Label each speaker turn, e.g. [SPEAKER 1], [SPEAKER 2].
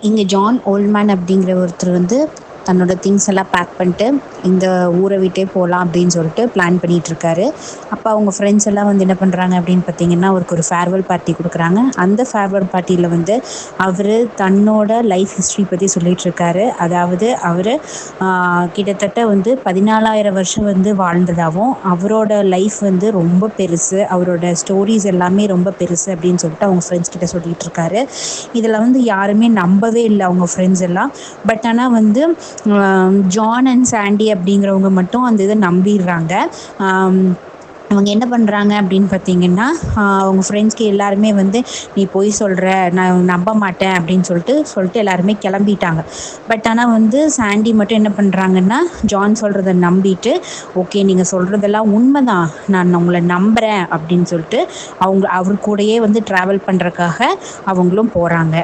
[SPEAKER 1] இங்கே John Oldman அப்படிங்கிற ஒருத்தர் வந்து தன்னோட திங்ஸ் எல்லாம் பேக் பண்ணிட்டு இந்த ஊரை விட்டே போகலாம் அப்படின்னு சொல்லிட்டு பிளான் பண்ணிட்டு இருக்காரு. அப்போ அவங்க ஃப்ரெண்ட்ஸ் எல்லாம் வந்து என்ன பண்ணுறாங்க அப்படின்னு பார்த்தீங்கன்னா, அவருக்கு ஒரு ஃபேர்வெல் பார்ட்டி கொடுக்குறாங்க. அந்த ஃபேர்வெல் பார்ட்டியில் வந்து அவர் தன்னோட லைஃப் ஹிஸ்ட்ரி பற்றி சொல்லிட்டு இருக்காரு. அதாவது அவர் கிட்டத்தட்ட வந்து 14,000 வருஷம் வந்து வாழ்ந்ததாகவும், அவரோட லைஃப் வந்து ரொம்ப பெருசு, அவரோட ஸ்டோரிஸ் எல்லாமே ரொம்ப பெருசு அப்படின்னு சொல்லிட்டு அவங்க ஃப்ரெண்ட்ஸ் கிட்ட சொல்லிட்டு இருக்காரு. இதில் வந்து யாருமே நம்பவே இல்லை அவங்க ஃப்ரெண்ட்ஸ் எல்லாம். பட் ஆனால் வந்து ஜான் அண்ட் சாண்டி அப்படிங்கிறவங்க மட்டும் அந்த இதை நம்பிடுறாங்க. அவங்க என்ன பண்ணுறாங்க அப்படின்னு பார்த்தீங்கன்னா, அவங்க ஃப்ரெண்ட்ஸ்க்கு எல்லாருமே வந்து நீ பொய் சொல்கிற, நான் நம்ப மாட்டேன் அப்படின்னு சொல்லிட்டு எல்லாருமே கிளம்பிட்டாங்க. பட் ஆனால் வந்து சாண்டி மட்டும் என்ன பண்ணுறாங்கன்னா, ஜான் சொல்கிறத நம்பிட்டு ஓகே நீங்கள் சொல்கிறதெல்லாம் உண்மைதான், நான் உங்களை நம்புகிறேன் அப்படின்னு சொல்லிட்டு அவர் கூடயே வந்து ட்ராவல் பண்ணுறதுக்காக அவங்களும் போகிறாங்க.